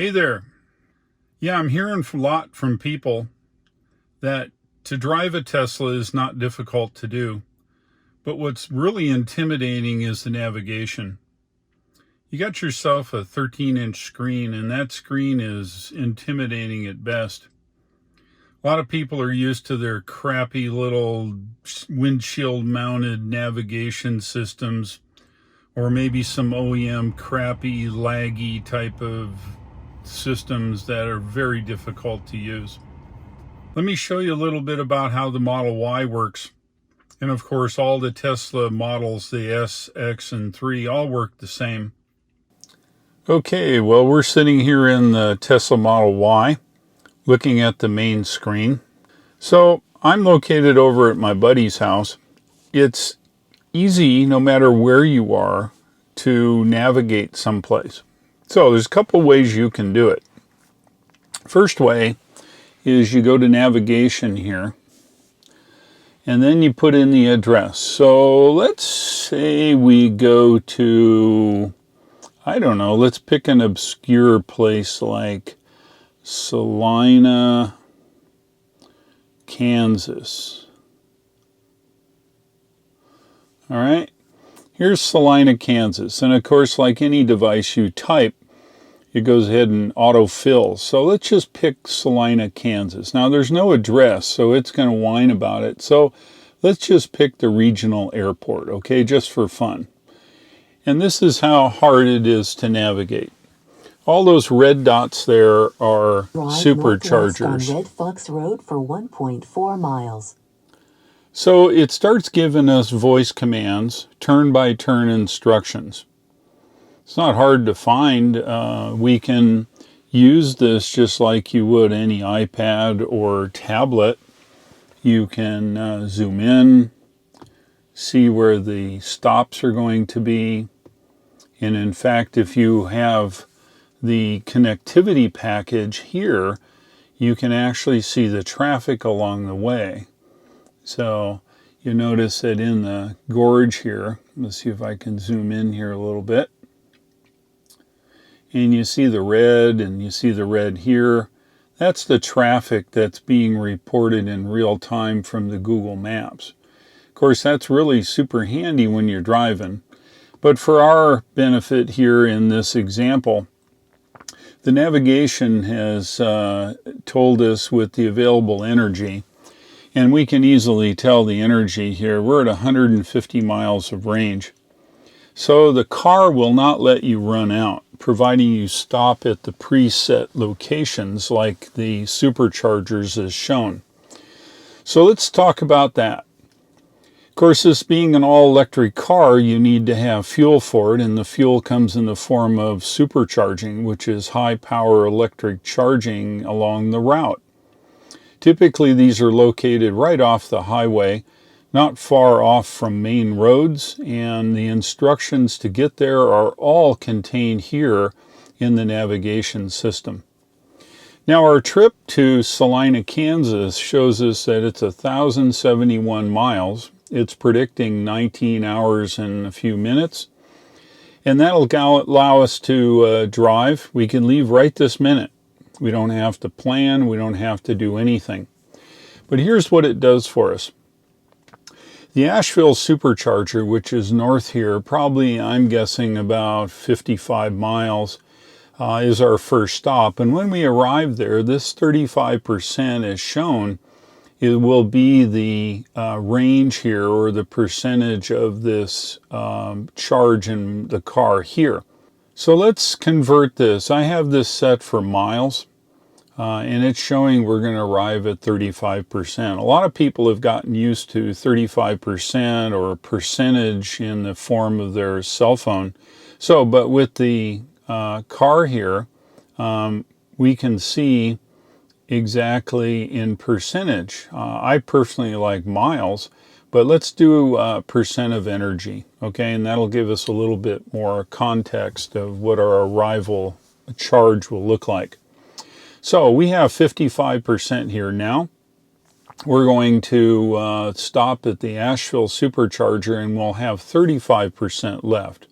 Hey there. Yeah, I'm hearing a lot from people that to drive a Tesla is not difficult to do. But what's really intimidating is the navigation. You got yourself a 13-inch screen, and that screen is intimidating at best. A lot of people are used to their crappy little windshield mounted navigation systems, or maybe some OEM crappy laggy type of systems that are very difficult to use. Let me show you a little bit about how the Model Y works. And of course, all the Tesla models, the S, X, and 3, all work the same. Okay, well, we're sitting here in the Tesla Model Y, looking at the main screen. So I'm located over at my buddy's house. It's easy, no matter where you are, to navigate someplace. So there's a couple ways you can do it. First way is you go to navigation here, and then you put in the address. So let's say we go to, I don't know, let's pick an obscure place like Salina, Kansas. All right. Here's Salina, Kansas. And of course, like any device you type, it goes ahead and autofills. So let's just pick Salina, Kansas. Now there's no address, so it's going to whine about it. So let's just pick the regional airport, okay, just for fun. And this is how hard it is to navigate. All those red dots there are superchargers. On Red Fox Road for 1.4 miles. So it starts giving us voice commands, turn-by-turn instructions. It's not hard to find. We can use this just like you would any iPad or tablet. You can zoom in, see where the stops are going to be. And in fact, if you have the connectivity package here, you can actually see the traffic along the way. So you notice that in the gorge here, let's see if I can zoom in here a little bit. And you see the red, and you see the red here. That's the traffic that's being reported in real time from the Google Maps. Of course, that's really super handy when you're driving. But for our benefit here in this example, the navigation has told us with the available energy, and we can easily tell the energy here. We're at 150 miles of range. So the car will not let you run out, providing you stop at the preset locations like the superchargers as shown. So let's talk about that. Of course, this being an all-electric car, you need to have fuel for it, and the fuel comes in the form of supercharging, which is high-power electric charging along the route. Typically, these are located right off the highway, not far off from main roads, and the instructions to get there are all contained here in the navigation system. Now, our trip to Salina, Kansas shows us that it's 1,071 miles. It's predicting 19 hours and a few minutes, and that'll allow us to drive. We can leave right this minute. We don't have to plan. We don't have to do anything. But here's what it does for us. The Asheville Supercharger, which is north here, probably I'm guessing about 55 miles, is our first stop. And when we arrive there, this 35% is shown. It will be the range here, or the percentage of this charge in the car here. So let's convert this. I have this set for miles. And it's showing we're going to arrive at 35%. A lot of people have gotten used to 35% or a percentage in the form of their cell phone. So, but with the car here, we can see exactly in percentage. I personally like miles, but let's do percent of energy, okay? And that'll give us a little bit more context of what our arrival charge will look like. So we have 55% here now. We're going to stop at the Asheville Supercharger, and we'll have 35% left.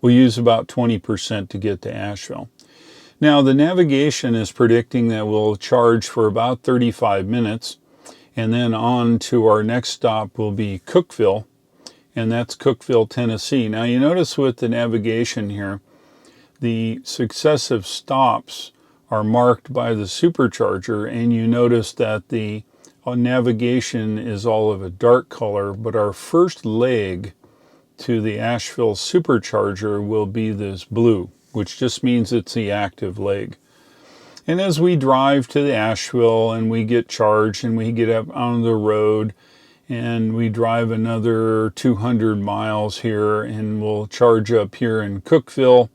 We'll use about 20% to get to Asheville. Now the navigation is predicting that we'll charge for about 35 minutes, and then on to our next stop will be Cookeville, and that's Cookeville, Tennessee. Now you notice with the navigation here, the successive stops are marked by the supercharger, and you notice that the navigation is all of a dark color, but our first leg to the Asheville supercharger will be this blue, which just means it's the active leg. And as we drive to the Asheville and we get charged and we get up on the road and we drive another 200 miles here and we'll charge up here in Cookeville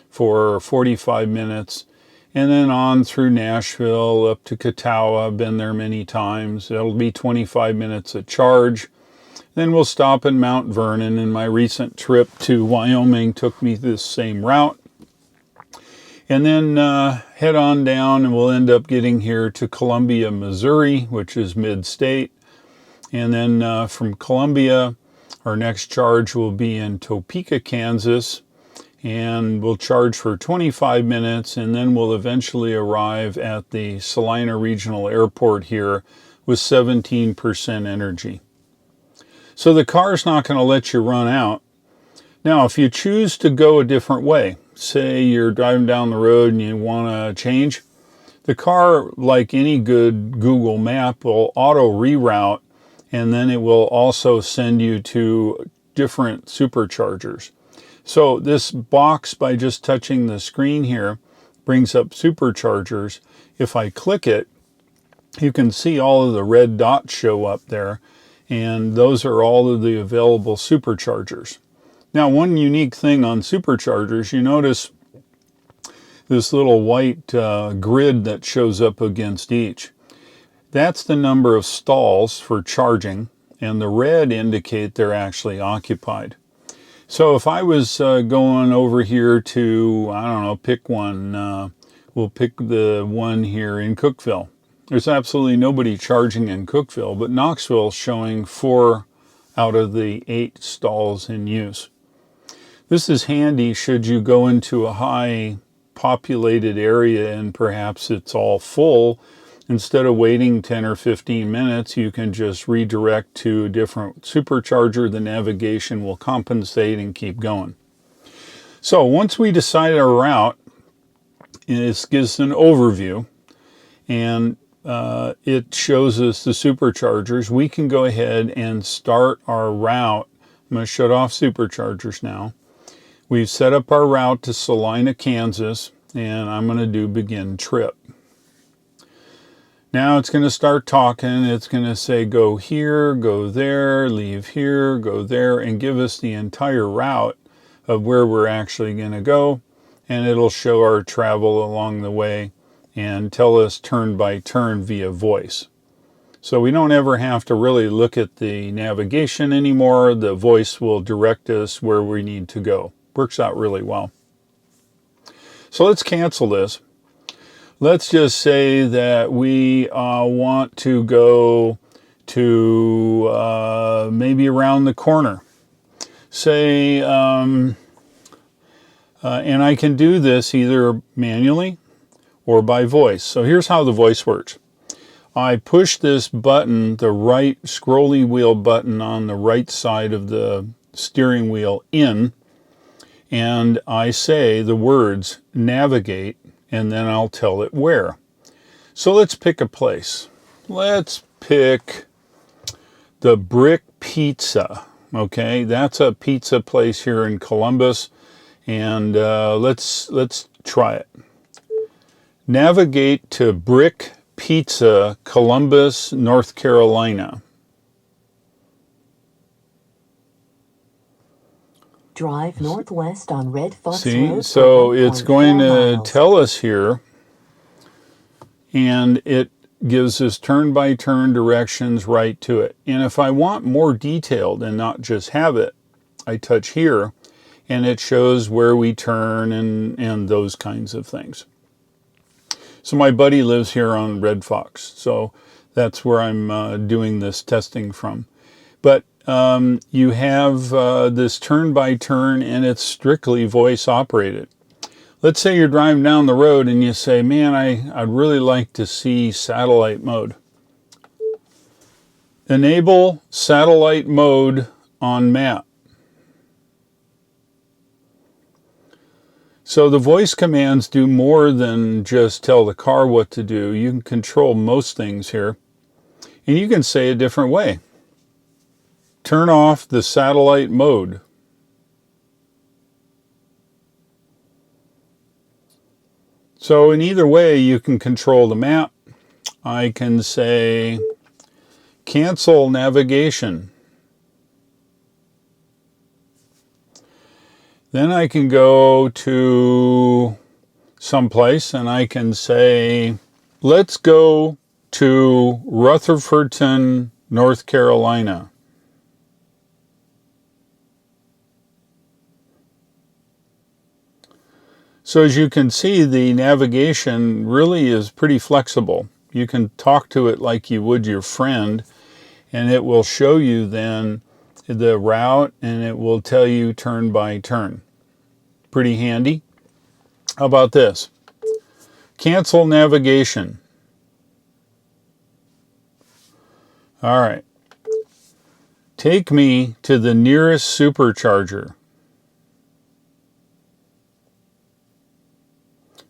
for 45 minutes, and then on through Nashville up to Catawba. Been there many times. That'll be 25 minutes of charge. Then we'll stop in Mount Vernon, and my recent trip to Wyoming took me this same route. And then head on down, and we'll end up getting here to Columbia, Missouri, which is mid-state. And then from Columbia, our next charge will be in Topeka, Kansas, and we'll charge for 25 minutes, and then we'll eventually arrive at the Salina Regional Airport here with 17% energy. So the car's not going to let you run out. Now, if you choose to go a different way, say you're driving down the road and you want to change, the car, like any good Google map, will auto reroute, and then it will also send you to different superchargers. So this box, by just touching the screen here, brings up superchargers. If I click it, you can see all of the red dots show up there, and those are all of the available superchargers. Now, one unique thing on superchargers, you notice this little white grid that shows up against each. That's the number of stalls for charging, and the red indicate they're actually occupied. So if I was going over here to, I don't know, pick one, we'll pick the one here in Cookeville. There's absolutely nobody charging in Cookeville, but Knoxville's showing 4 out of the 8 stalls in use. This is handy should you go into a high populated area and perhaps it's all full. Instead of waiting 10 or 15 minutes, you can just redirect to a different supercharger. The navigation will compensate and keep going. So once we decide our route, this gives an overview, and it shows us the superchargers. We can go ahead and start our route. I'm going to shut off superchargers now. We've set up our route to Salina, Kansas, and I'm going to do begin trip. Now it's going to start talking. It's going to say go here, go there, leave here, go there, and give us the entire route of where we're actually going to go. And it'll show our travel along the way and tell us turn by turn via voice. So we don't ever have to really look at the navigation anymore. The voice will direct us where we need to go. Works out really well. So let's cancel this. Let's just say that we want to go to maybe around the corner. Say, and I can do this either manually or by voice. So here's how the voice works. I push this button, the right scrolly wheel button on the right side of the steering wheel in, and I say the words navigate, and then I'll tell it where. So let's pick a place. Let's pick the Brick Pizza. Okay, that's a pizza place here in Columbus, and let's try it. Navigate to Brick Pizza, Columbus, North Carolina. Drive northwest on Red Fox See, Road. so it's going to miles. tell us here, and it gives us turn-by-turn directions right to it. And if I want more detailed and not just have it, I touch here, and it shows where we turn and those kinds of things. So my buddy lives here on Red Fox, so that's where I'm doing this testing from. But you have this turn-by-turn, and it's strictly voice operated. Let's say you're driving down the road and you say, man, I'd really like to see satellite mode. Enable satellite mode on map. So the voice commands do more than just tell the car what to do. You can control most things here. And you can say a different way. Turn off the satellite mode. So in either way, you can control the map. I can say cancel navigation. Then I can go to someplace and I can say, let's go to Rutherfordton, North Carolina. So as you can see, the navigation really is pretty flexible. You can talk to it like you would your friend, and it will show you then the route, and it will tell you turn by turn. Pretty handy. How about this? Cancel navigation. All right. Take me to the nearest supercharger.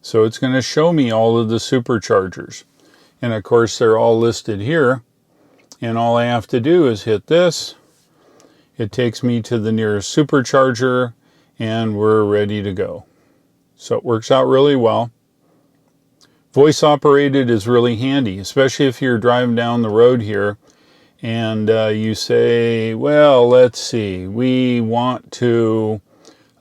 So it's going to show me all of the superchargers. And of course, they're all listed here. And all I have to do is hit this. It takes me to the nearest supercharger, and we're ready to go. So it works out really well. Voice operated is really handy, especially if you're driving down the road here and you say, well, let's see, we want to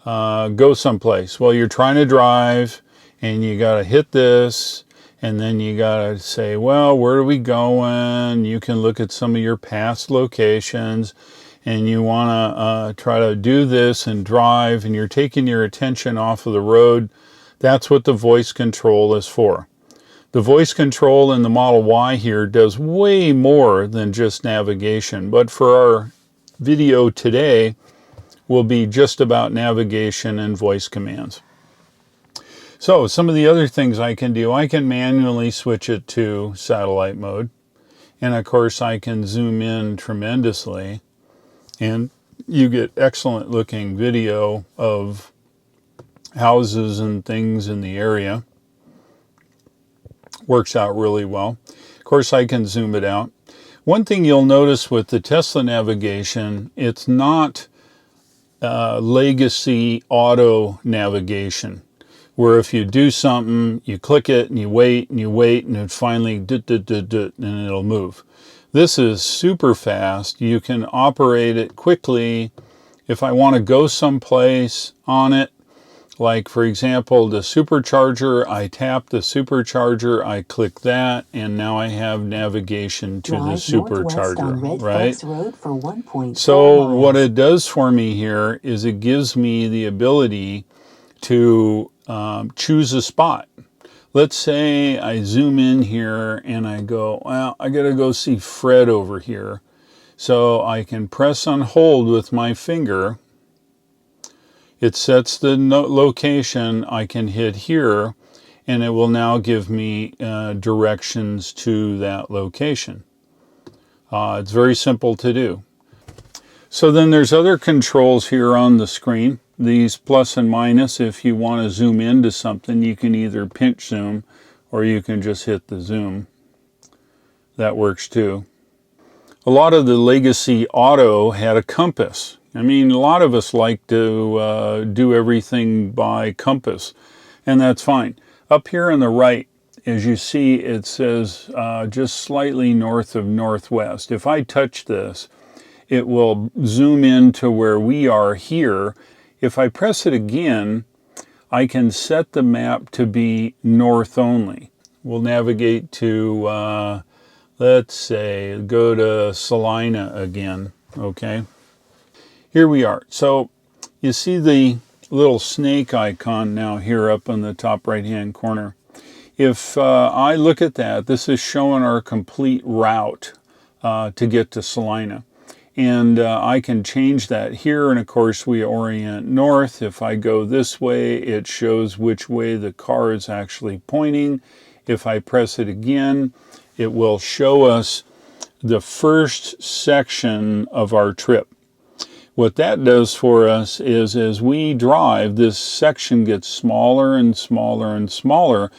go someplace. Well, you're trying to drive and you got to hit this, and then you got to say, well, where are we going? You can look at some of your past locations, and you want to try to do this and drive, and you're taking your attention off of the road. That's what the voice control is for. The voice control in the Model Y here does way more than just navigation, but for our video today will be just about navigation and voice commands. So some of the other things I can do, I can manually switch it to satellite mode, and of course I can zoom in tremendously, and you get excellent looking video of houses and things in the area. Works out really well. Of course, I can zoom it out. One thing you'll notice with the Tesla navigation, it's not legacy auto navigation, where if you do something, you click it and you wait and it finally and it'll move. This is super fast. You can operate it quickly. If I want to go someplace on it, like for example, the supercharger, I tap the supercharger, I click that, and now I have navigation to the supercharger, right? So what it does for me here is it gives me the ability to choose a spot. Let's say I zoom in here and I go, well, I gotta go see Fred over here. So I can press on hold with my finger. It sets the location. I can hit here, and it will now give me directions to that location. It's very simple to do. So then there's other controls here on the screen. These plus and minus, if you want to zoom into something, you can either pinch zoom or you can just hit the zoom. That works too. A lot of the legacy auto had a compass. I mean, a lot of us like to do everything by compass, and that's fine. Up here on the right, as you see, it says just slightly north of northwest. If I touch this, it will zoom in to where we are here. If I press it again, I can set the map to be north only. We'll navigate to, let's say, go to Salina again, okay? Here we are. So you see the little snake icon now here up on the top right-hand corner. If I look at that, this is showing our complete route to get to Salina. And I can change that here, and of course we orient north. If I go this way, it shows which way the car is actually pointing. If I press it again, it will show us the first section of our trip. What that does for us is as we drive, this section gets smaller and smaller and smaller,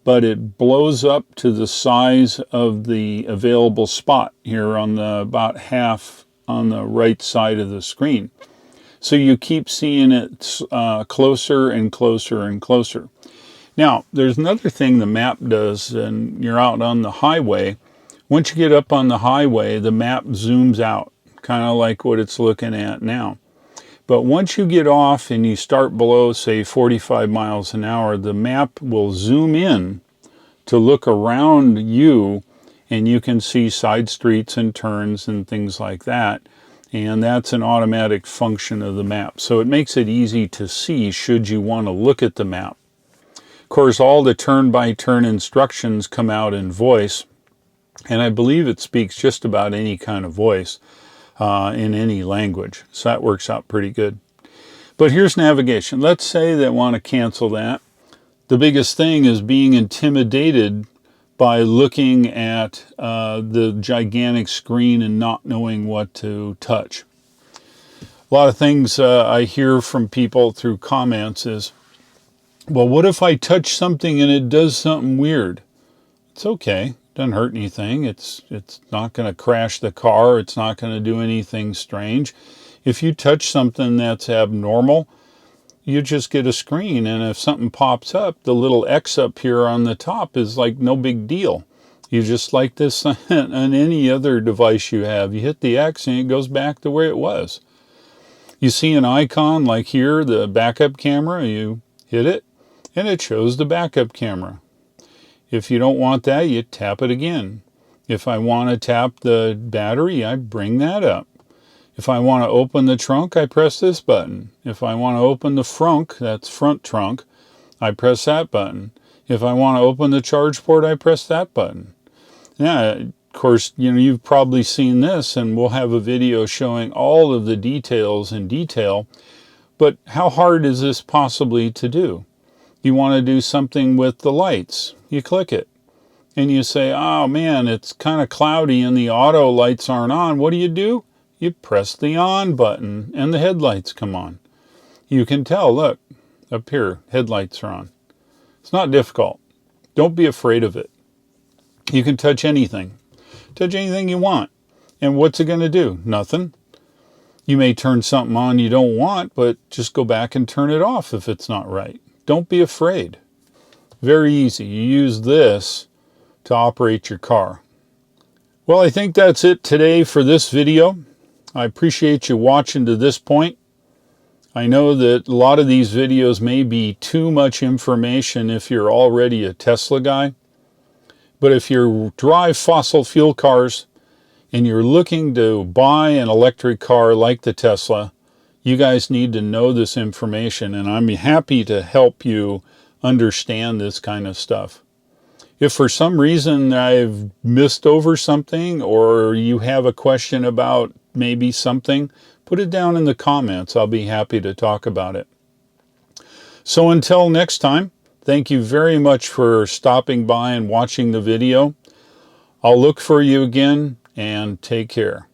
but it blows up to the size of the available spot here on the about half on the right side of the screen. So you keep seeing it closer and closer and closer. Now, there's another thing the map does, and you're out on the highway. Once you get up on the highway, the map zooms out, kind of like what it's looking at now. But once you get off and you start below, say, 45 miles an hour, the map will zoom in to look around you, and you can see side streets and turns and things like that. And that's an automatic function of the map. So it makes it easy to see should you want to look at the map. Of course, all the turn-by-turn instructions come out in voice, and I believe it speaks just about any kind of voice in any language. So that works out pretty good. But here's navigation. Let's say they want to cancel that. The biggest thing is being intimidated by looking at the gigantic screen and not knowing what to touch. A lot of things I hear from people through comments is, well, what if I touch something and it does something weird? It's okay. Doesn't hurt anything. It's not going to crash the car. It's not going to do anything strange. If you touch something that's abnormal, you just get a screen, and if something pops up, the little X up here on the top is like no big deal. You just like this on any other device you have. You hit the X and it goes back to where it was. You see an icon like here, the backup camera, you hit it and it shows the backup camera. If you don't want that, you tap it again. If I want to tap the battery, I bring that up. If I want to open the trunk, I press this button. If I want to open the frunk, that's front trunk, I press that button. If I want to open the charge port, I press that button. Yeah, of course, you've probably seen this, and we'll have a video showing all of the details in detail. But how hard is this possibly to do? You want to do something with the lights. You click it. And you say, oh man, it's kind of cloudy and the auto lights aren't on. What do? You press the on button and the headlights come on. You can tell, look, up here, headlights are on. It's not difficult. Don't be afraid of it. You can touch anything. Touch anything you want. And what's it going to do? Nothing. You may turn something on you don't want, but just go back and turn it off if it's not right. Don't be afraid. Very easy. You use this to operate your car. Well, I think that's it today for this video. I appreciate you watching to this point. I know that a lot of these videos may be too much information if you're already a Tesla guy. But if you drive fossil fuel cars and you're looking to buy an electric car like the Tesla, you guys need to know this information, and I'm happy to help you understand this kind of stuff. If for some reason I've missed over something, or you have a question about maybe something, put it down in the comments. I'll be happy to talk about it. So until next time, thank you very much for stopping by and watching the video. I'll look for you again, and take care.